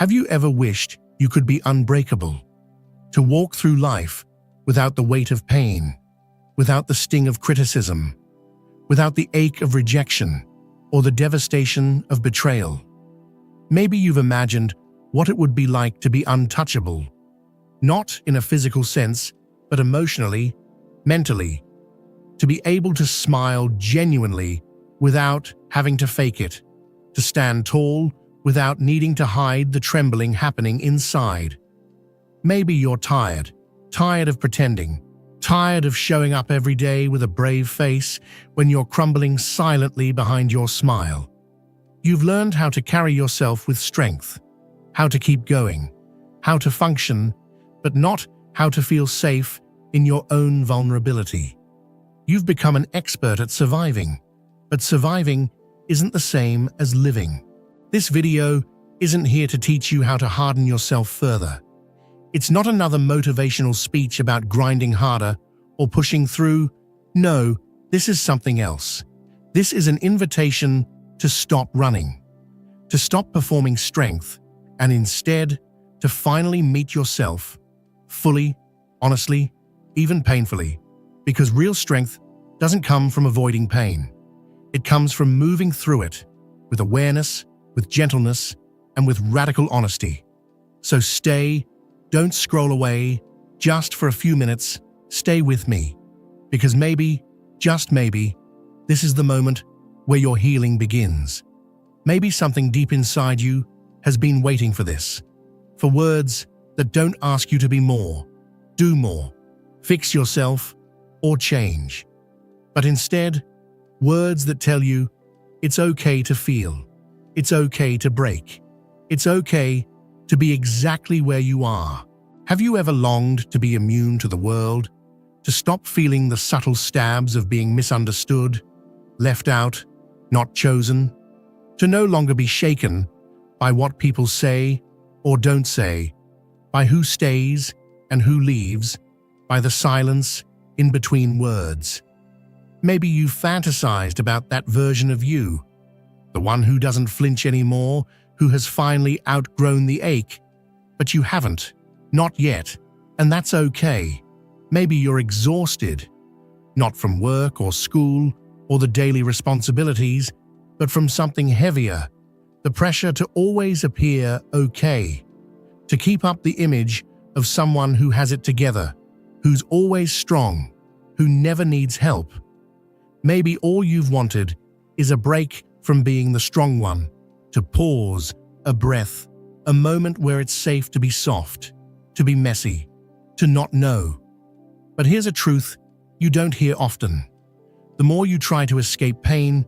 Have you ever wished you could be unbreakable? To walk through life without the weight of pain, without the sting of criticism, without the ache of rejection or the devastation of betrayal? Maybe you've imagined what it would be like to be untouchable, not in a physical sense, but emotionally, mentally, to be able to smile genuinely without having to fake it, to stand tall without needing to hide the trembling happening inside. Maybe you're tired of pretending, tired of showing up every day with a brave face when you're crumbling silently behind your smile. You've learned how to carry yourself with strength, how to keep going, how to function, but not how to feel safe in your own vulnerability. You've become an expert at surviving, but surviving isn't the same as living. This video isn't here to teach you how to harden yourself further. It's not another motivational speech about grinding harder or pushing through. No, this is something else. This is an invitation to stop running, to stop performing strength, and instead to finally meet yourself fully, honestly, even painfully, because real strength doesn't come from avoiding pain. It comes from moving through it with awareness, with gentleness, and with radical honesty. So stay, don't scroll away, just for a few minutes, stay with me, because maybe, just maybe, this is the moment where your healing begins. Maybe something deep inside you has been waiting for this, for words that don't ask you to be more, do more, fix yourself, or change, but instead, words that tell you it's okay to feel, it's okay to break, it's okay to be exactly where you are. Have you ever longed to be immune to the world, to stop feeling the subtle stabs of being misunderstood, left out, not chosen, to no longer be shaken by what people say or don't say, by who stays and who leaves, by the silence in between words? Maybe you've fantasized about that version of you, the one who doesn't flinch anymore, who has finally outgrown the ache, but you haven't, not yet, and that's okay. Maybe you're exhausted, not from work or school or the daily responsibilities, but from something heavier, the pressure to always appear okay, to keep up the image of someone who has it together, who's always strong, who never needs help. Maybe all you've wanted is a break from being the strong one, to pause, a breath, a moment where it's safe to be soft, to be messy, to not know. But here's a truth you don't hear often. The more you try to escape pain,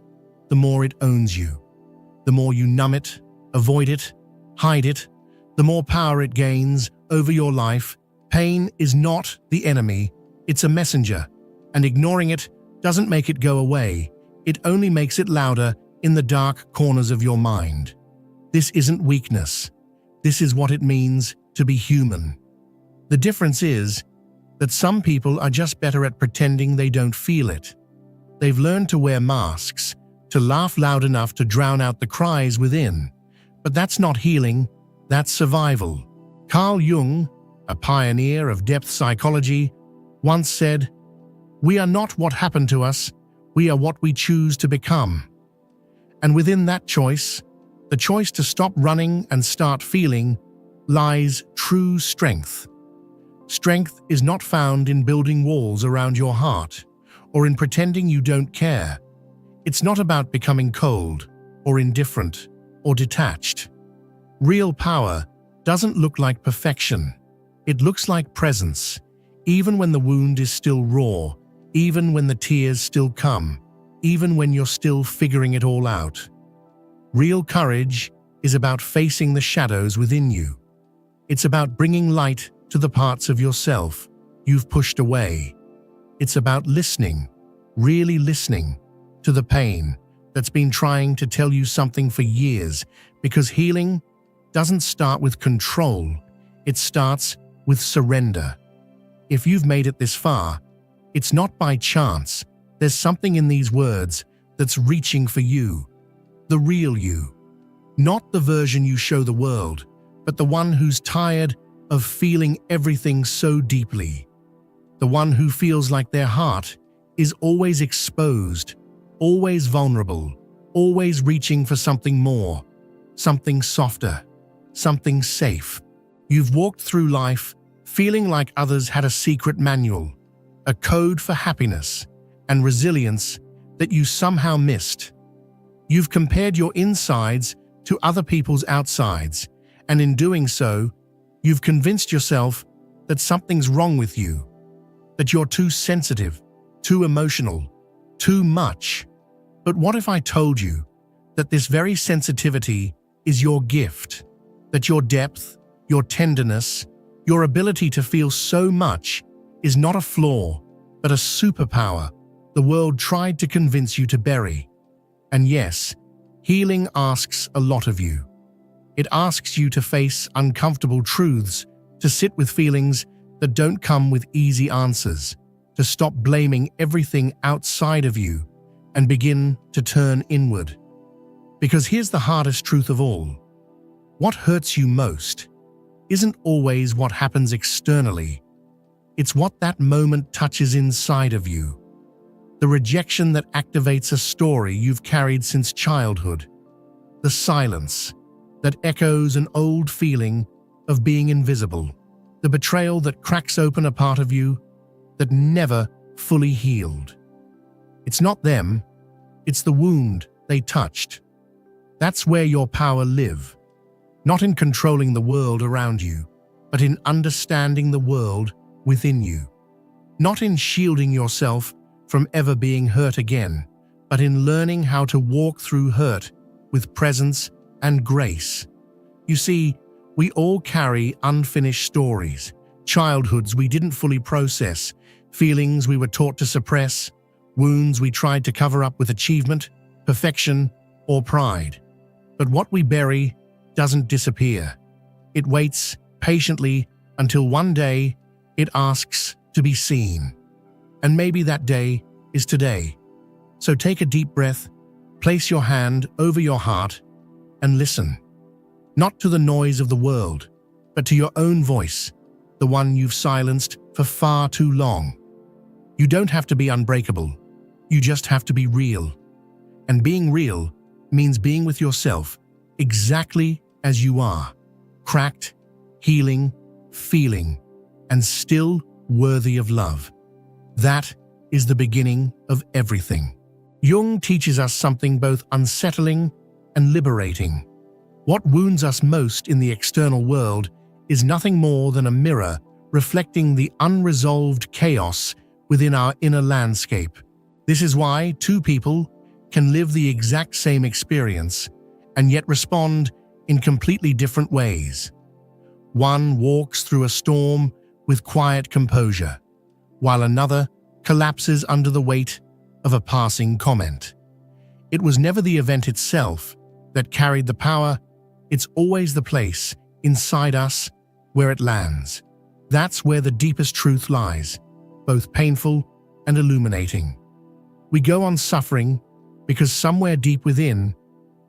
the more it owns you. The more you numb it, avoid it, hide it, the more power it gains over your life. Pain is not the enemy, it's a messenger, and ignoring it doesn't make it go away, it only makes it louder in the dark corners of your mind. This isn't weakness. This is what it means to be human. The difference is that some people are just better at pretending they don't feel it. They've learned to wear masks, to laugh loud enough to drown out the cries within. But that's not healing, that's survival. Carl Jung, a pioneer of depth psychology, once said, "We are not what happened to us, we are what we choose to become." And within that choice, the choice to stop running and start feeling, lies true strength. Strength is not found in building walls around your heart, or in pretending you don't care. It's not about becoming cold, or indifferent, or detached. Real power doesn't look like perfection. It looks like presence, even when the wound is still raw, even when the tears still come, even when you're still figuring it all out. Real courage is about facing the shadows within you. It's about bringing light to the parts of yourself you've pushed away. It's about listening, really listening, to the pain that's been trying to tell you something for years, because healing doesn't start with control, it starts with surrender. If you've made it this far, it's not by chance. There's something in these words that's reaching for you, the real you. Not the version you show the world, but the one who's tired of feeling everything so deeply. The one who feels like their heart is always exposed, always vulnerable, always reaching for something more, something softer, something safe. You've walked through life feeling like others had a secret manual, a code for happiness and resilience that you somehow missed. You've compared your insides to other people's outsides, and in doing so, you've convinced yourself that something's wrong with you, that you're too sensitive, too emotional, too much. But what if I told you that this very sensitivity is your gift, that your depth, your tenderness, your ability to feel so much is not a flaw, but a superpower the world tried to convince you to bury? And yes, healing asks a lot of you. It asks you to face uncomfortable truths, to sit with feelings that don't come with easy answers, to stop blaming everything outside of you and begin to turn inward. Because here's the hardest truth of all. What hurts you most isn't always what happens externally. It's what that moment touches inside of you. The rejection that activates a story you've carried since childhood. The silence that echoes an old feeling of being invisible. The betrayal that cracks open a part of you that never fully healed. It's not them, it's the wound they touched. That's where your power lives. Not in controlling the world around you, but in understanding the world within you. Not in shielding yourself from ever being hurt again, but in learning how to walk through hurt with presence and grace. You see, we all carry unfinished stories, childhoods we didn't fully process, feelings we were taught to suppress, wounds we tried to cover up with achievement, perfection, or pride. But what we bury doesn't disappear. It waits patiently until one day it asks to be seen. And maybe that day is today. So take a deep breath, place your hand over your heart, and listen. Not to the noise of the world, but to your own voice, the one you've silenced for far too long. You don't have to be unbreakable. You just have to be real. And being real means being with yourself exactly as you are, cracked, healing, feeling, and still worthy of love. That is the beginning of everything. Jung teaches us something both unsettling and liberating. What wounds us most in the external world is nothing more than a mirror reflecting the unresolved chaos within our inner landscape. This is why two people can live the exact same experience and yet respond in completely different ways. One walks through a storm with quiet composure, while another collapses under the weight of a passing comment. It was never the event itself that carried the power, it's always the place inside us where it lands. That's where the deepest truth lies, both painful and illuminating. We go on suffering because somewhere deep within,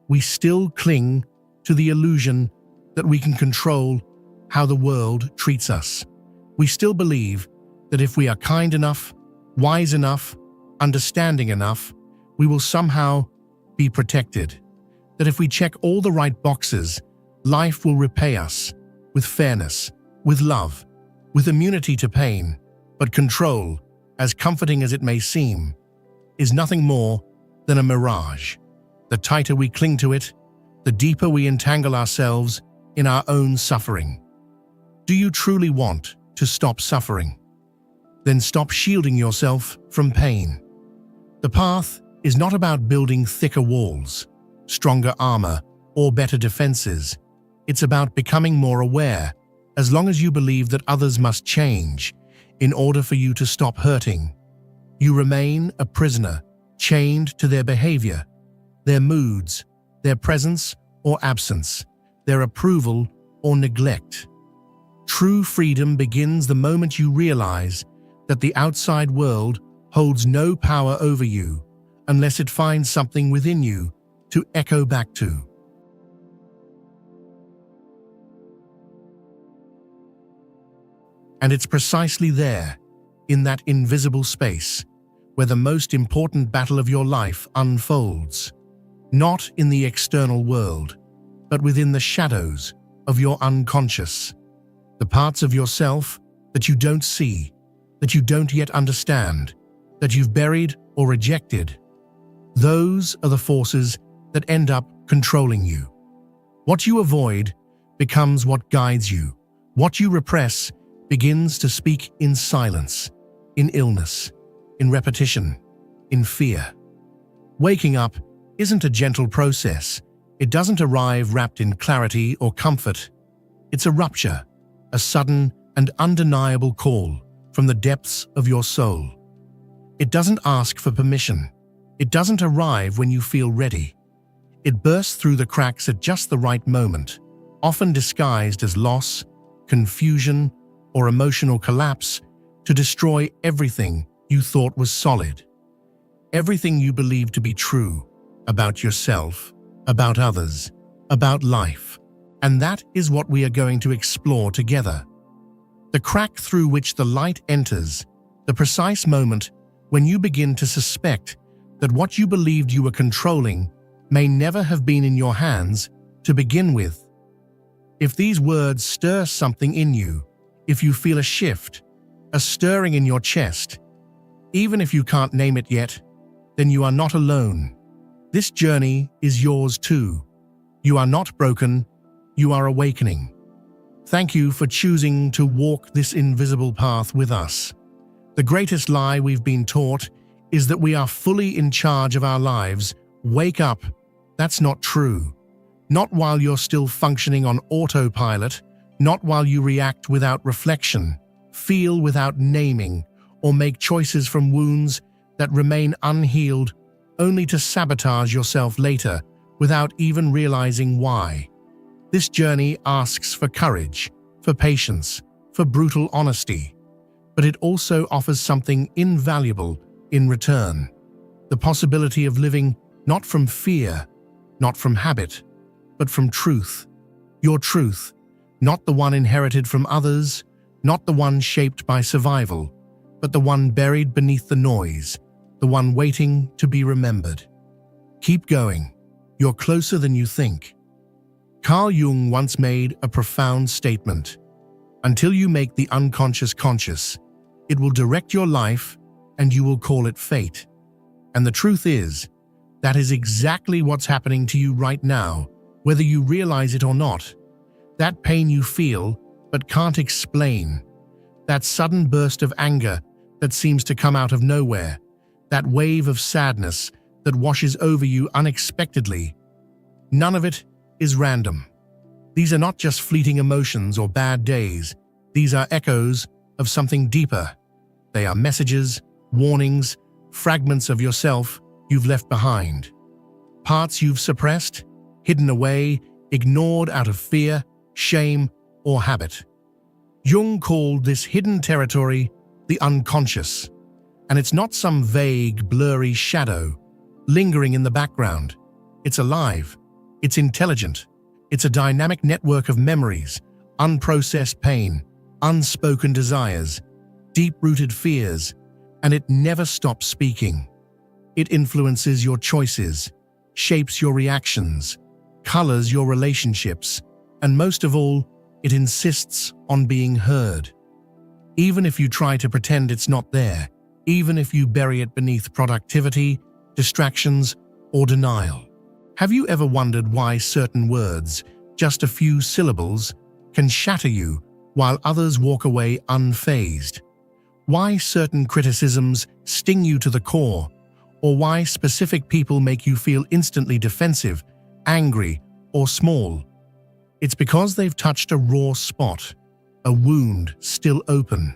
we still cling to the illusion that we can control how the world treats us. We still believe that if we are kind enough, wise enough, understanding enough, we will somehow be protected. That if we check all the right boxes, life will repay us with fairness, with love, with immunity to pain. But control, as comforting as it may seem, is nothing more than a mirage. The tighter we cling to it, the deeper we entangle ourselves in our own suffering. Do you truly want to stop suffering? Then stop shielding yourself from pain. The path is not about building thicker walls, stronger armor, or better defenses. It's about becoming more aware, as long as you believe that others must change in order for you to stop hurting. You remain a prisoner, chained to their behavior, their moods, their presence or absence, their approval or neglect. True freedom begins the moment you realize that the outside world holds no power over you unless it finds something within you to echo back to. And it's precisely there, in that invisible space, where the most important battle of your life unfolds. Not in the external world, but within the shadows of your unconscious. The parts of yourself that you don't see, that you don't yet understand, that you've buried or rejected. Those are the forces that end up controlling you. What you avoid becomes what guides you. What you repress begins to speak in silence, in illness, in repetition, in fear. Waking up isn't a gentle process. It doesn't arrive wrapped in clarity or comfort. It's a rupture, a sudden and undeniable call from the depths of your soul. It doesn't ask for permission. It doesn't arrive when you feel ready. It bursts through the cracks at just the right moment, often disguised as loss, confusion, or emotional collapse, to destroy everything you thought was solid. Everything you believed to be true about yourself, about others, about life. And that is what we are going to explore together. The crack through which the light enters, the precise moment when you begin to suspect that what you believed you were controlling may never have been in your hands to begin with. If these words stir something in you, if you feel a shift, a stirring in your chest, even if you can't name it yet, then you are not alone. This journey is yours too. You are not broken, you are awakening. Thank you for choosing to walk this invisible path with us. The greatest lie we've been taught is that we are fully in charge of our lives. Wake up. That's not true. Not while you're still functioning on autopilot, not while you react without reflection, feel without naming, or make choices from wounds that remain unhealed, only to sabotage yourself later without even realizing why. This journey asks for courage, for patience, for brutal honesty, but it also offers something invaluable in return: the possibility of living not from fear, not from habit, but from truth. Your truth, not the one inherited from others, not the one shaped by survival, but the one buried beneath the noise, the one waiting to be remembered. Keep going. You're closer than you think. Carl Jung once made a profound statement: until you make the unconscious conscious, it will direct your life and you will call it fate. And the truth is, that is exactly what's happening to you right now, whether you realize it or not. That pain you feel but can't explain, that sudden burst of anger that seems to come out of nowhere, that wave of sadness that washes over you unexpectedly, none of it is random. These are not just fleeting emotions or bad days. These are echoes of something deeper. They are messages, warnings, fragments of yourself you've left behind. Parts you've suppressed, hidden away, ignored out of fear, shame, or habit. Jung called this hidden territory the unconscious. And it's not some vague, blurry shadow lingering in the background. It's alive. It's intelligent. It's a dynamic network of memories, unprocessed pain, unspoken desires, deep-rooted fears, and it never stops speaking. It influences your choices, shapes your reactions, colors your relationships, and most of all, it insists on being heard. Even if you try to pretend it's not there, even if you bury it beneath productivity, distractions, or denial. Have you ever wondered why certain words, just a few syllables, can shatter you while others walk away unfazed? Why certain criticisms sting you to the core, or why specific people make you feel instantly defensive, angry, or small? It's because they've touched a raw spot, a wound still open.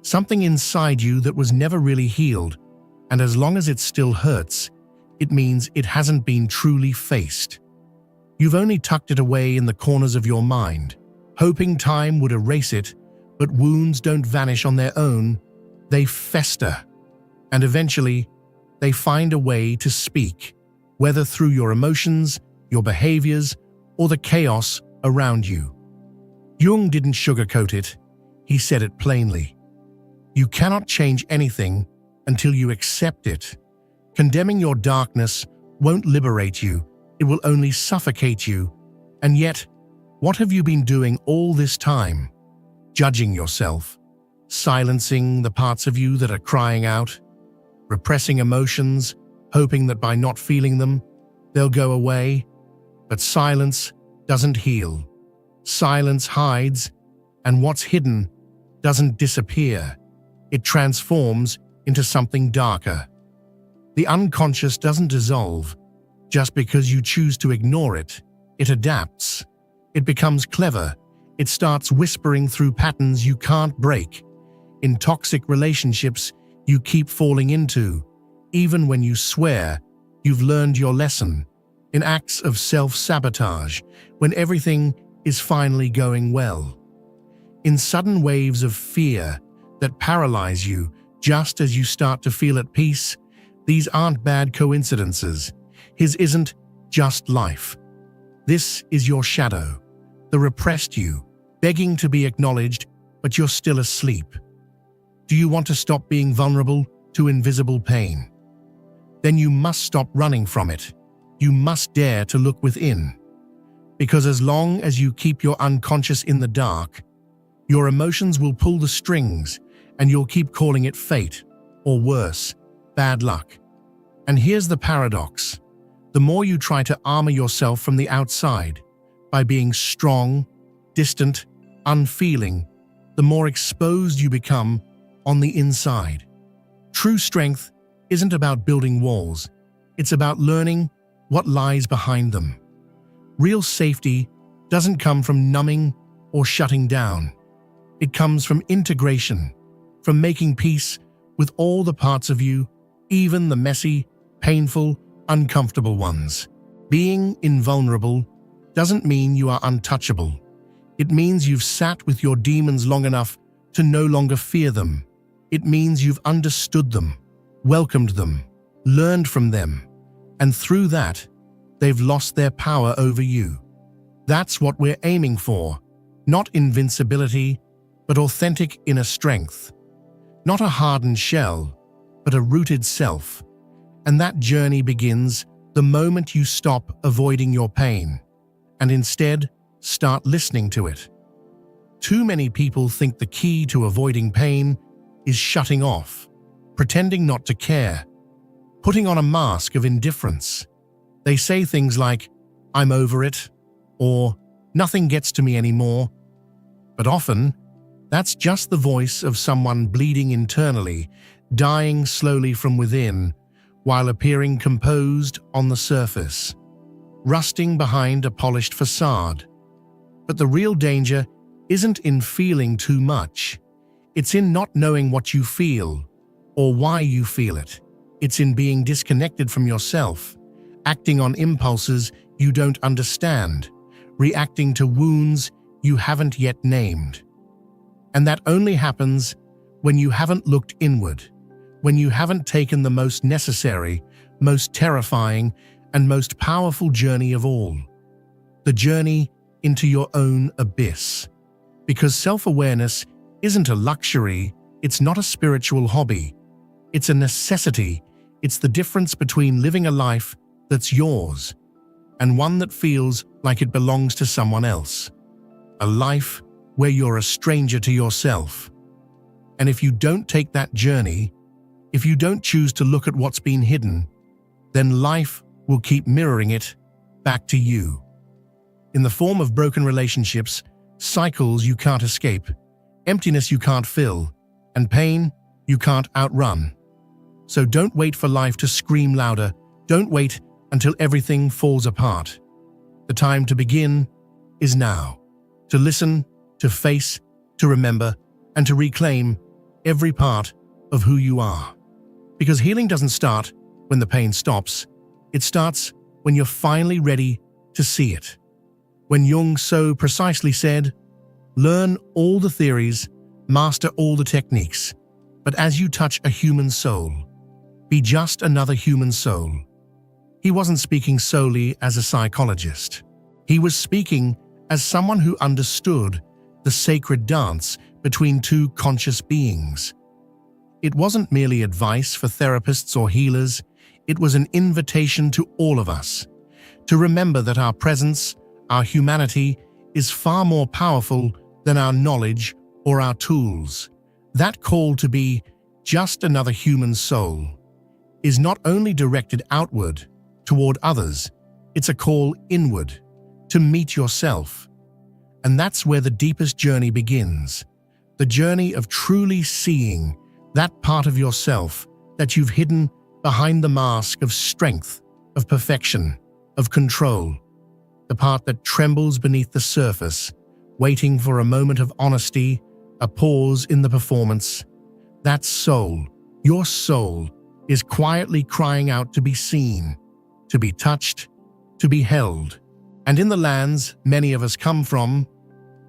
Something inside you that was never really healed, and as long as it still hurts, it means it hasn't been truly faced. You've only tucked it away in the corners of your mind, hoping time would erase it, but wounds don't vanish on their own, they fester. And eventually, they find a way to speak, whether through your emotions, your behaviors, or the chaos around you. Jung didn't sugarcoat it. He said it plainly. You cannot change anything until you accept it. Condemning your darkness won't liberate you, it will only suffocate you. And yet, what have you been doing all this time? Judging yourself, silencing the parts of you that are crying out, repressing emotions, hoping that by not feeling them, they'll go away. But silence doesn't heal. Silence hides, and what's hidden doesn't disappear. It transforms into something darker. The unconscious doesn't dissolve just because you choose to ignore it. It adapts. It becomes clever. It starts whispering through patterns you can't break. In toxic relationships you keep falling into, even when you swear you've learned your lesson. In acts of self-sabotage, when everything is finally going well. In sudden waves of fear that paralyze you just as you start to feel at peace. These aren't bad coincidences. His isn't just life. This is your shadow, the repressed you, begging to be acknowledged, but you're still asleep. Do you want to stop being vulnerable to invisible pain? Then you must stop running from it. You must dare to look within. Because as long as you keep your unconscious in the dark, your emotions will pull the strings, and you'll keep calling it fate, or worse, bad luck. And here's the paradox. The more you try to armor yourself from the outside, by being strong, distant, unfeeling, the more exposed you become on the inside. True strength isn't about building walls. It's about learning what lies behind them. Real safety doesn't come from numbing or shutting down. It comes from integration, from making peace with all the parts of you, even the messy, painful, uncomfortable ones. Being invulnerable doesn't mean you are untouchable. It means you've sat with your demons long enough to no longer fear them. It means you've understood them, welcomed them, learned from them, and through that, they've lost their power over you. That's what we're aiming for. Not invincibility, but authentic inner strength. Not a hardened shell, but a rooted self. And that journey begins the moment you stop avoiding your pain and instead start listening to it. Too many people think the key to avoiding pain is shutting off, pretending not to care, putting on a mask of indifference. They say things like, "I'm over it," or "nothing gets to me anymore." But often, that's just the voice of someone bleeding internally, dying slowly from within, while appearing composed on the surface, rusting behind a polished facade. But the real danger isn't in feeling too much. It's in not knowing what you feel or why you feel it. It's in being disconnected from yourself, acting on impulses you don't understand, reacting to wounds you haven't yet named. And that only happens when you haven't looked inward, when you haven't taken the most necessary, most terrifying, and most powerful journey of all, the journey into your own abyss. Because self-awareness isn't a luxury, it's not a spiritual hobby, it's a necessity. It's the difference between living a life that's yours and one that feels like it belongs to someone else. A life where you're a stranger to yourself. And if you don't take that journey, if you don't choose to look at what's been hidden, then life will keep mirroring it back to you. In the form of broken relationships, cycles you can't escape, emptiness you can't fill, and pain you can't outrun. So don't wait for life to scream louder. Don't wait until everything falls apart. The time to begin is now. To listen, to face, to remember, and to reclaim every part of who you are. Because healing doesn't start when the pain stops. It starts when you're finally ready to see it. When Jung so precisely said, "Learn all the theories, master all the techniques, but as you touch a human soul, be just another human soul." He wasn't speaking solely as a psychologist. He was speaking as someone who understood the sacred dance between two conscious beings. It wasn't merely advice for therapists or healers, it was an invitation to all of us to remember that our presence, our humanity, is far more powerful than our knowledge or our tools. That call to be just another human soul is not only directed outward, toward others, it's a call inward, to meet yourself. And that's where the deepest journey begins, the journey of truly seeing that part of yourself that you've hidden behind the mask of strength, of perfection, of control, the part that trembles beneath the surface, waiting for a moment of honesty, a pause in the performance. That soul, your soul, is quietly crying out to be seen, to be touched, to be held. And in the lands many of us come from,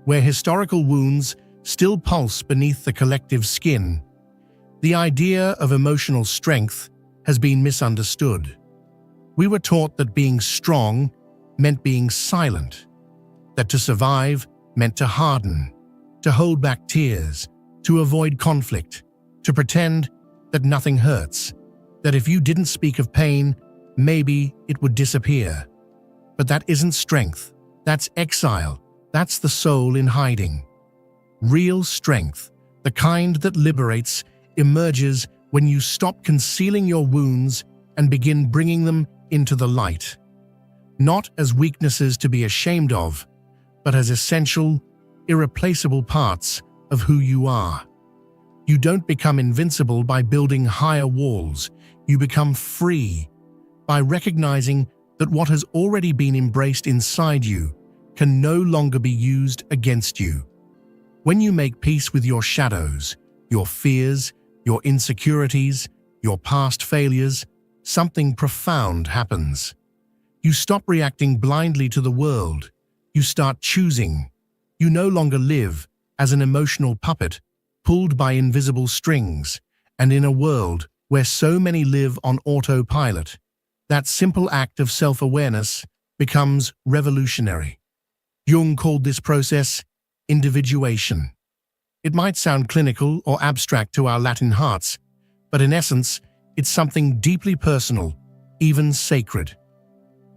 where historical wounds still pulse beneath the collective skin, the idea of emotional strength has been misunderstood. We were taught that being strong meant being silent, that to survive meant to harden, to hold back tears, to avoid conflict, to pretend that nothing hurts, that if you didn't speak of pain, maybe it would disappear. But that isn't strength, that's exile, that's the soul in hiding. Real strength, the kind that liberates, emerges when you stop concealing your wounds and begin bringing them into the light. Not as weaknesses to be ashamed of, but as essential, irreplaceable parts of who you are. You don't become invincible by building higher walls. You become free by recognizing that what has already been embraced inside you can no longer be used against you. When you make peace with your shadows, your fears, your insecurities, your past failures, something profound happens. You stop reacting blindly to the world. You start choosing. You no longer live as an emotional puppet pulled by invisible strings, and in a world where so many live on autopilot, that simple act of self-awareness becomes revolutionary. Jung called this process individuation. It might sound clinical or abstract to our Latin hearts, but in essence, it's something deeply personal, even sacred.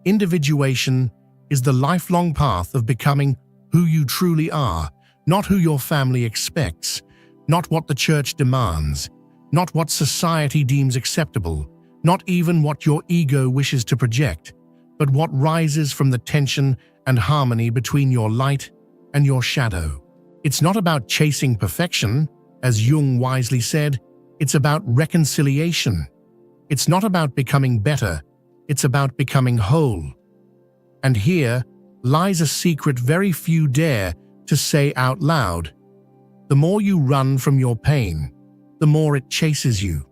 Individuation is the lifelong path of becoming who you truly are, not who your family expects, not what the church demands, not what society deems acceptable, not even what your ego wishes to project, but what rises from the tension and harmony between your light and your shadow. It's not about chasing perfection, as Jung wisely said, it's about reconciliation. It's not about becoming better, it's about becoming whole. And here lies a secret very few dare to say out loud. The more you run from your pain, the more it chases you.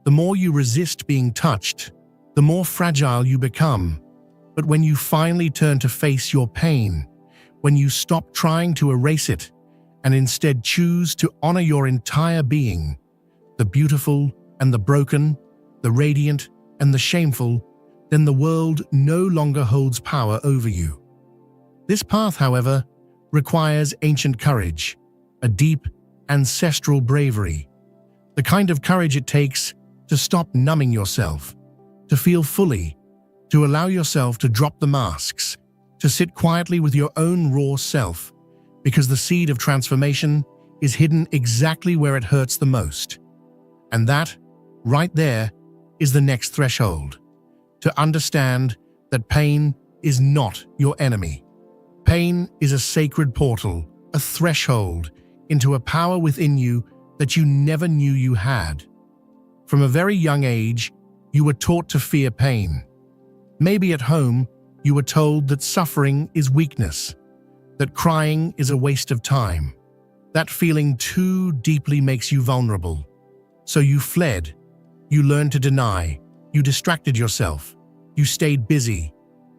The more you resist being touched, the more fragile you become. But when you finally turn to face your pain, when you stop trying to erase it and instead choose to honor your entire being, the beautiful and the broken, the radiant and the shameful, then the world no longer holds power over you. This path, however, requires ancient courage, a deep, ancestral bravery, the kind of courage it takes to stop numbing yourself, to feel fully, to allow yourself to drop the masks, to sit quietly with your own raw self, because the seed of transformation is hidden exactly where it hurts the most. And that, right there, is the next threshold. To understand that pain is not your enemy. Pain is a sacred portal, a threshold into a power within you that you never knew you had. From a very young age, you were taught to fear pain. Maybe at home, you were told that suffering is weakness, that crying is a waste of time. That feeling too deeply makes you vulnerable. So you fled, you learned to deny, you distracted yourself, you stayed busy,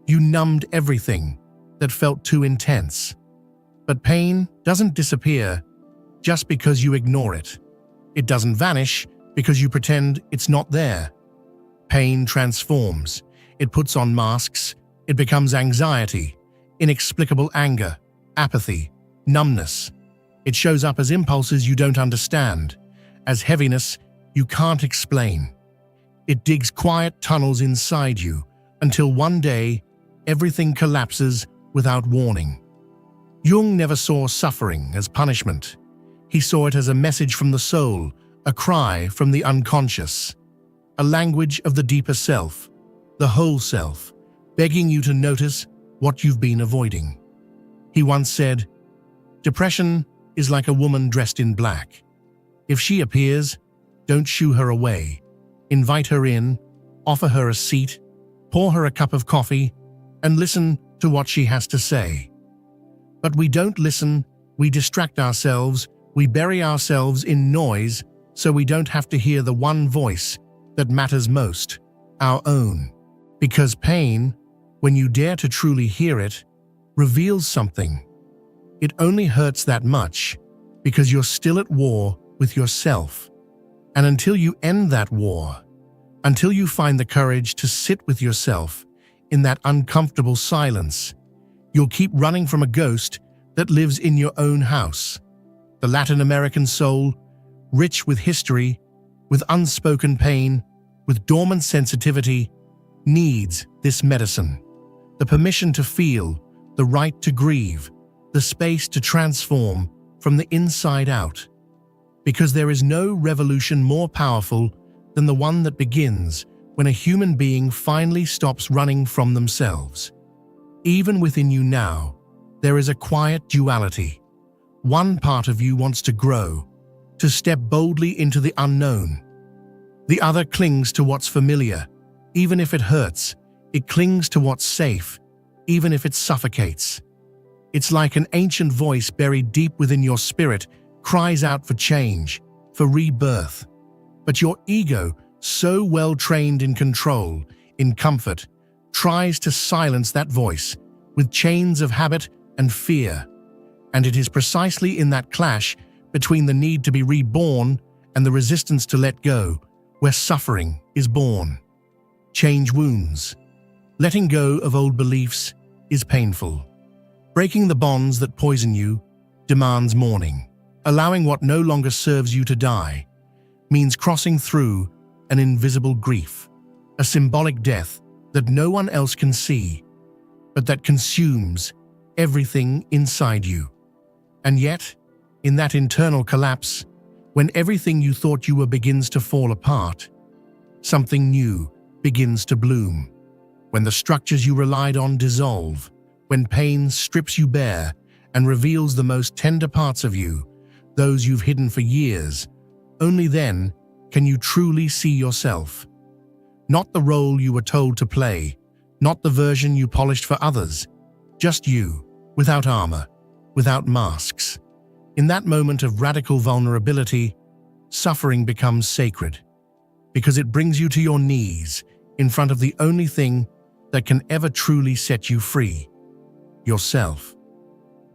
you numbed everything that felt too intense. But pain doesn't disappear just because you ignore it. It doesn't vanish because you pretend it's not there. Pain transforms. It puts on masks. It becomes anxiety, inexplicable anger, apathy, numbness. It shows up as impulses you don't understand, as heaviness you can't explain. It digs quiet tunnels inside you until one day everything collapses without warning. Jung never saw suffering as punishment. He saw it as a message from the soul, a cry from the unconscious, a language of the deeper self, the whole self, begging you to notice what you've been avoiding. He once said, "Depression is like a woman dressed in black. If she appears, don't shoo her away. Invite her in, offer her a seat, pour her a cup of coffee, and listen to what she has to say." But we don't listen, we distract ourselves, we bury ourselves in noise so we don't have to hear the one voice that matters most, our own. Because pain, when you dare to truly hear it, reveals something. It only hurts that much because you're still at war with yourself. And until you end that war, until you find the courage to sit with yourself in that uncomfortable silence, you'll keep running from a ghost that lives in your own house. The Latin American soul, rich with history, with unspoken pain, with dormant sensitivity, needs this medicine. The permission to feel, the right to grieve, the space to transform from the inside out. Because there is no revolution more powerful than the one that begins when a human being finally stops running from themselves. Even within you now, there is a quiet duality. One part of you wants to grow, to step boldly into the unknown. The other clings to what's familiar, even if it hurts. It clings to what's safe, even if it suffocates. It's like an ancient voice buried deep within your spirit cries out for change, for rebirth. But your ego, so well trained in control, in comfort, tries to silence that voice with chains of habit and fear. And it is precisely in that clash between the need to be reborn and the resistance to let go where suffering is born. Change wounds. Letting go of old beliefs is painful. Breaking the bonds that poison you demands mourning. Allowing what no longer serves you to die means crossing through an invisible grief, a symbolic death that no one else can see, but that consumes everything inside you. And yet, in that internal collapse, when everything you thought you were begins to fall apart, something new begins to bloom. When the structures you relied on dissolve, when pain strips you bare and reveals the most tender parts of you, those you've hidden for years, only then can you truly see yourself. Not the role you were told to play, not the version you polished for others, just you, without armor, without masks. In that moment of radical vulnerability, suffering becomes sacred, because it brings you to your knees in front of the only thing that can ever truly set you free, yourself.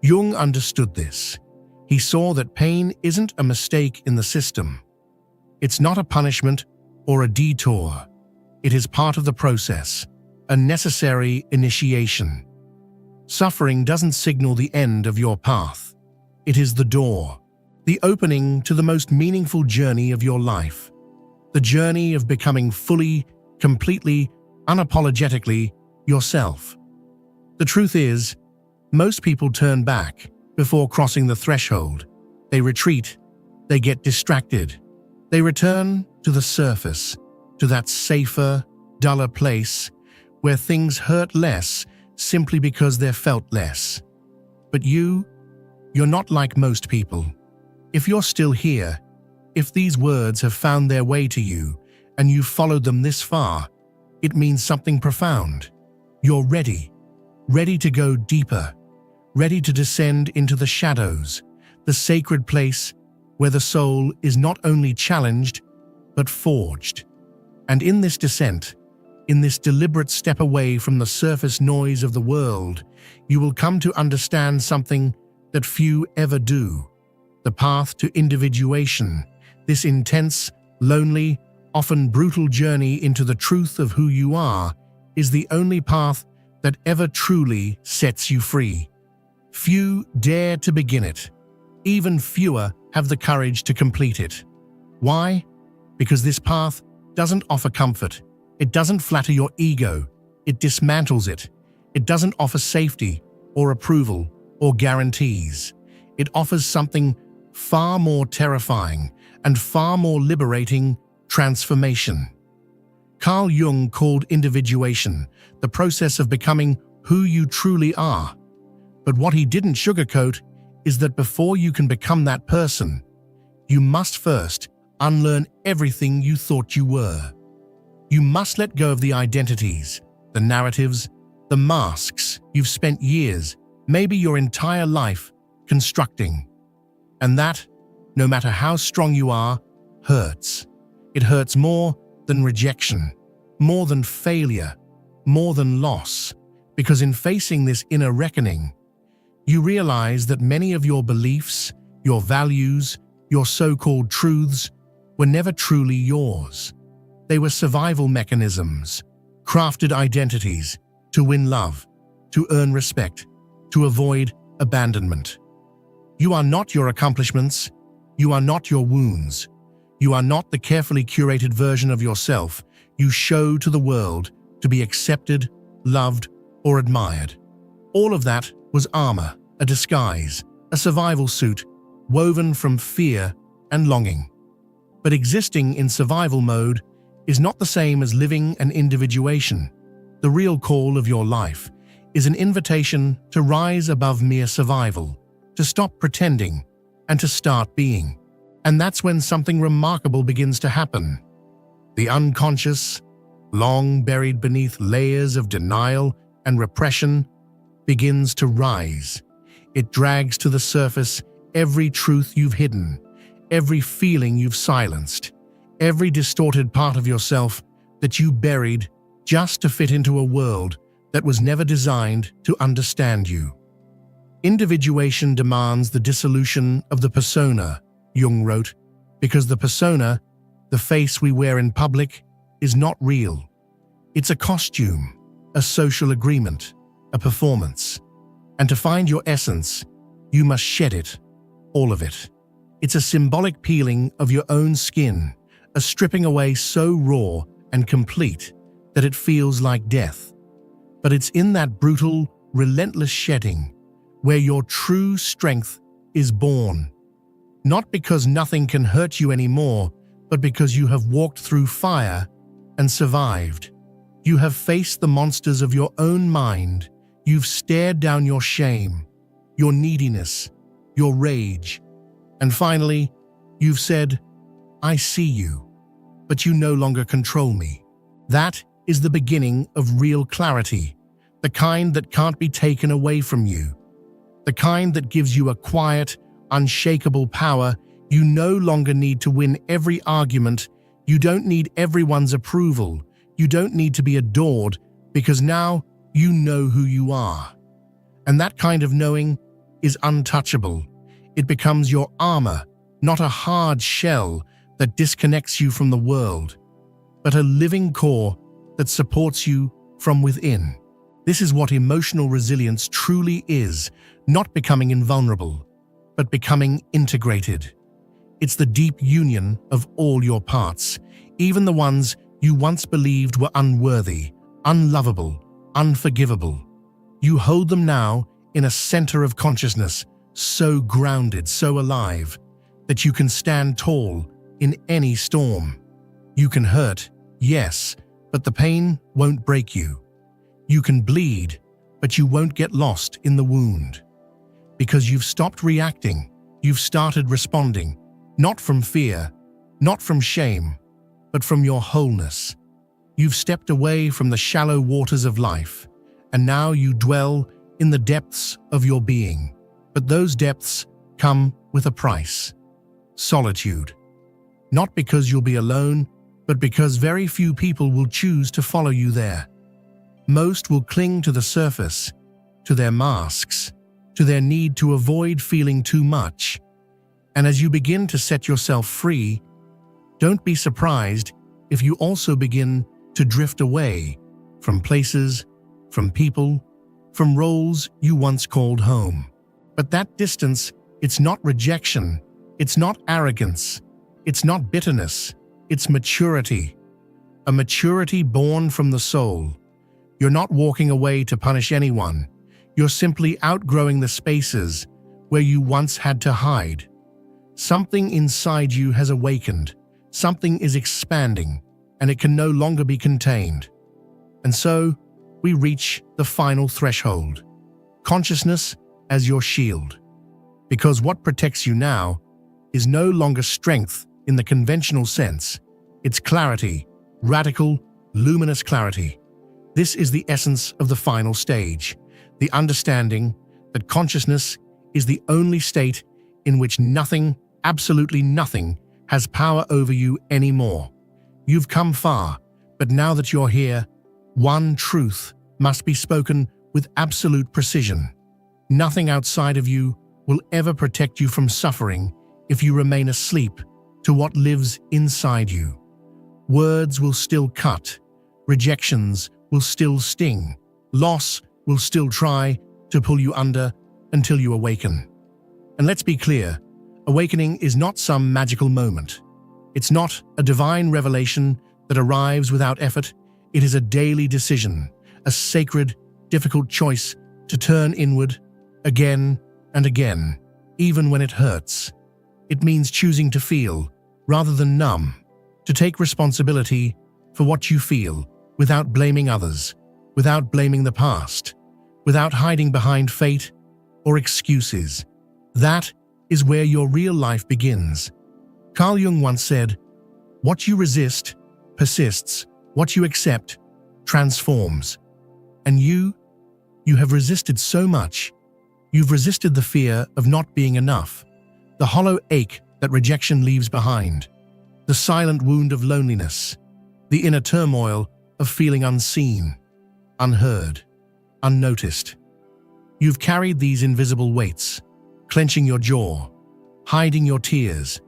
Jung understood this. He saw that pain isn't a mistake in the system. It's not a punishment or a detour. It is part of the process, a necessary initiation. Suffering doesn't signal the end of your path. It is the door, the opening to the most meaningful journey of your life, the journey of becoming fully, completely, unapologetically yourself. The truth is, most people turn back before crossing the threshold. They retreat, they get distracted, they return to the surface, to that safer, duller place where things hurt less simply because they're felt less. But you're not like most people. If you're still here, if these words have found their way to you and you've followed them this far, it means something profound. You're ready to go deeper, ready to descend into the shadows, the sacred place where the soul is not only challenged, but forged. And in this descent, in this deliberate step away from the surface noise of the world, you will come to understand something that few ever do. The path to individuation, this intense, lonely, often brutal journey into the truth of who you are, is the only path that ever truly sets you free. Few dare to begin it. even fewer have the courage to complete it. Why? Because this path doesn't offer comfort. It doesn't flatter your ego. It dismantles it. It doesn't offer safety or approval or guarantees. It offers something far more terrifying and far more liberating: transformation. Carl Jung called individuation the process of becoming who you truly are. But what he didn't sugarcoat is that before you can become that person, you must first unlearn everything you thought you were. You must let go of the identities, the narratives, the masks you've spent years, maybe your entire life, constructing. And that, no matter how strong you are, hurts. It hurts more than rejection, more than failure, more than loss, because in facing this inner reckoning, you realize that many of your beliefs, your values, your so-called truths were never truly yours. They were survival mechanisms, crafted identities to win love, to earn respect, to avoid abandonment. You are not your accomplishments. You are not your wounds. You are not the carefully curated version of yourself you show to the world to be accepted, loved, or admired. All of that was armor, a disguise, a survival suit woven from fear and longing. But existing in survival mode is not the same as living an individuation. The real call of your life is an invitation to rise above mere survival, to stop pretending, and to start being. And that's when something remarkable begins to happen. The unconscious, long buried beneath layers of denial and repression, begins to rise. It drags to the surface every truth you've hidden, every feeling you've silenced, every distorted part of yourself that you buried just to fit into a world that was never designed to understand you. Individuation demands the dissolution of the persona, Jung wrote, because the persona, the face we wear in public, is not real. It's a costume, a social agreement, a performance. And to find your essence, you must shed it, all of it. It's a symbolic peeling of your own skin, a stripping away so raw and complete that it feels like death. But it's in that brutal, relentless shedding where your true strength is born. Not because nothing can hurt you anymore, but because you have walked through fire and survived. You have faced the monsters of your own mind. You've stared down your shame, your neediness, your rage. And finally, you've said, "I see you, but you no longer control me." That is the beginning of real clarity, the kind that can't be taken away from you, the kind that gives you a quiet, unshakable power. You no longer need to win every argument. You don't need everyone's approval. You don't need to be adored, because now you know who you are. And that kind of knowing is untouchable. It becomes your armor, not a hard shell that disconnects you from the world, but a living core that supports you from within. This is what emotional resilience truly is, not becoming invulnerable, but becoming integrated. It's the deep union of all your parts, even the ones you once believed were unworthy, unlovable, unforgivable. You hold them now in a center of consciousness, so grounded, so alive, that you can stand tall in any storm. You can hurt, yes, but the pain won't break you. You can bleed, but you won't get lost in the wound. Because you've stopped reacting, you've started responding, not from fear, not from shame, but from your wholeness. You've stepped away from the shallow waters of life, and now you dwell in the depths of your being. But those depths come with a price: solitude. Not because you'll be alone, but because very few people will choose to follow you there. Most will cling to the surface, to their masks, to their need to avoid feeling too much. And as you begin to set yourself free, don't be surprised if you also begin to drift away from places, from people, from roles you once called home. But that distance It's not rejection. It's not arrogance. It's not bitterness. It's maturity. A maturity born from the soul. You're not walking away to punish anyone. You're simply outgrowing the spaces where you once had to hide. Something inside you has awakened. Something is expanding, and it can no longer be contained. And so, we reach the final threshold. Consciousness as your shield. Because what protects you now is no longer strength in the conventional sense. It's clarity, radical, luminous clarity. This is the essence of the final stage, the understanding that consciousness is the only state in which nothing, absolutely nothing, has power over you anymore. You've come far, but now that you're here, one truth must be spoken with absolute precision. Nothing outside of you will ever protect you from suffering if you remain asleep to what lives inside you. Words will still cut, rejections will still sting, loss will still try to pull you under until you awaken. And let's be clear, awakening is not some magical moment. It's not a divine revelation that arrives without effort. It is a daily decision, a sacred, difficult choice to turn inward again and again, even when it hurts. It means choosing to feel rather than numb, to take responsibility for what you feel without blaming others, without blaming the past, without hiding behind fate or excuses. That is where your real life begins. Carl Jung once said, "What you resist persists, what you accept transforms." And you have resisted so much. You've resisted the fear of not being enough, the hollow ache that rejection leaves behind, the silent wound of loneliness, the inner turmoil of feeling unseen, unheard, unnoticed. You've carried these invisible weights, clenching your jaw, hiding your tears,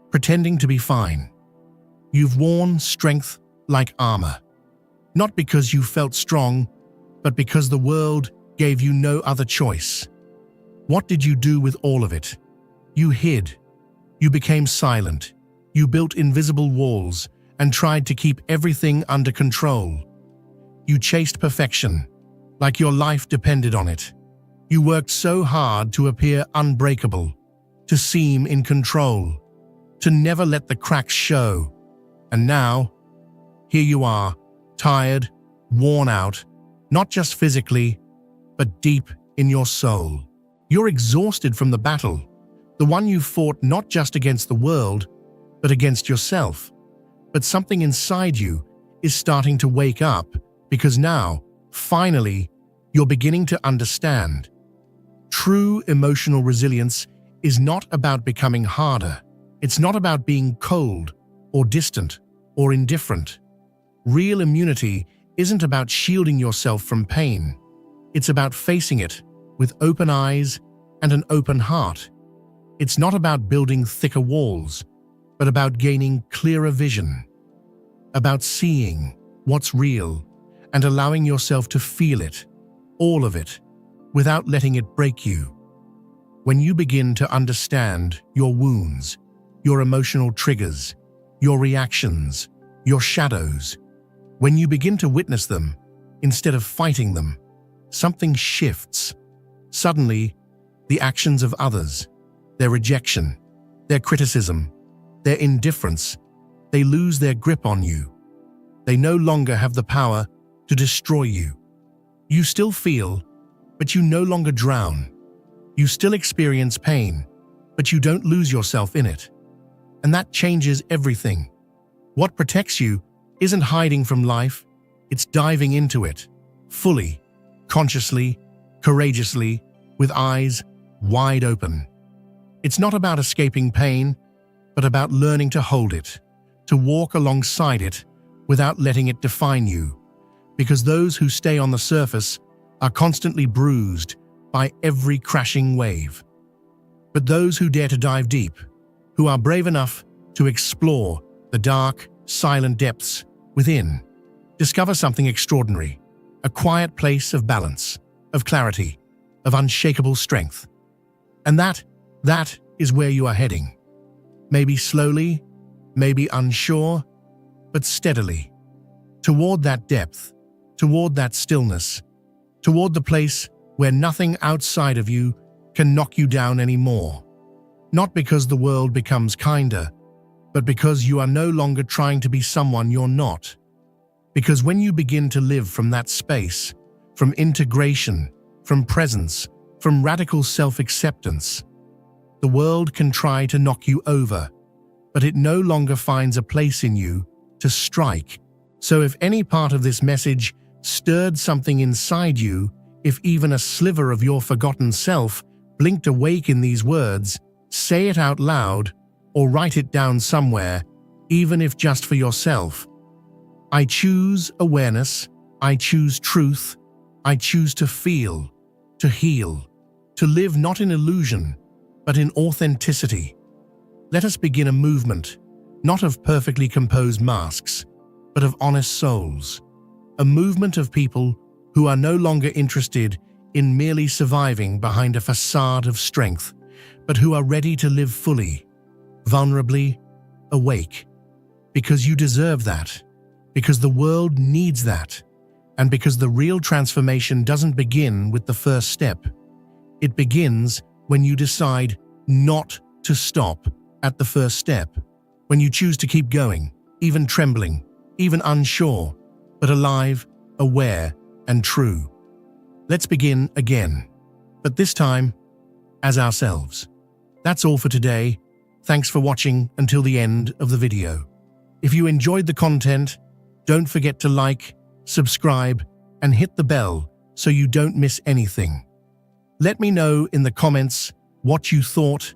pretending to be fine. You've worn strength like armor, not because you felt strong, but because the world gave you no other choice. What did you do with all of it? You hid. You became silent. You built invisible walls and tried to keep everything under control. You chased perfection, like your life depended on it. You worked so hard to appear unbreakable, to seem in control, to never let the cracks show. And now, here you are, tired, worn out, not just physically, but deep in your soul. You're exhausted from the battle, the one you fought not just against the world, but against yourself. But something inside you is starting to wake up because now, finally, you're beginning to understand. True emotional resilience is not about becoming harder. It's not about being cold or distant or indifferent. Real immunity isn't about shielding yourself from pain. It's about facing it with open eyes and an open heart. It's not about building thicker walls, but about gaining clearer vision, about seeing what's real and allowing yourself to feel it, all of it, without letting it break you. When you begin to understand your wounds, your emotional triggers, your reactions, your shadows, when you begin to witness them instead of fighting them, something shifts. Suddenly, the actions of others, their rejection, their criticism, their indifference, they lose their grip on you. They no longer have the power to destroy you. You still feel, but you no longer drown. You still experience pain, but you don't lose yourself in it. And that changes everything. What protects you isn't hiding from life, it's diving into it, fully, consciously, courageously, with eyes wide open. It's not about escaping pain, but about learning to hold it, to walk alongside it without letting it define you. Because those who stay on the surface are constantly bruised by every crashing wave. But those who dare to dive deep, who are brave enough to explore the dark, silent depths within, discover something extraordinary, a quiet place of balance, of clarity, of unshakable strength. And that That is where you are heading. Maybe slowly, maybe unsure, but steadily. Toward that depth, toward that stillness, toward the place where nothing outside of you can knock you down anymore. Not because the world becomes kinder, but because you are no longer trying to be someone you're not. Because when you begin to live from that space, from integration, from presence, from radical self-acceptance, the world can try to knock you over, but it no longer finds a place in you to strike. So if any part of this message stirred something inside you, if even a sliver of your forgotten self blinked awake in these words, say it out loud or write it down somewhere, even if just for yourself. I choose awareness, I choose truth, I choose to feel, to heal, to live not in illusion, but in authenticity. Let us begin a movement, not of perfectly composed masks, but of honest souls. A movement of people who are no longer interested in merely surviving behind a facade of strength, but who are ready to live fully, vulnerably, awake. Because you deserve that, because the world needs that, and because the real transformation doesn't begin with the first step. It begins when you decide not to stop at the first step, when you choose to keep going, even trembling, even unsure, but alive, aware, and true. Let's begin again, but this time as ourselves. That's all for today. Thanks for watching until the end of the video. If you enjoyed the content, don't forget to like, subscribe, and hit the bell so you don't miss anything. Let me know in the comments what you thought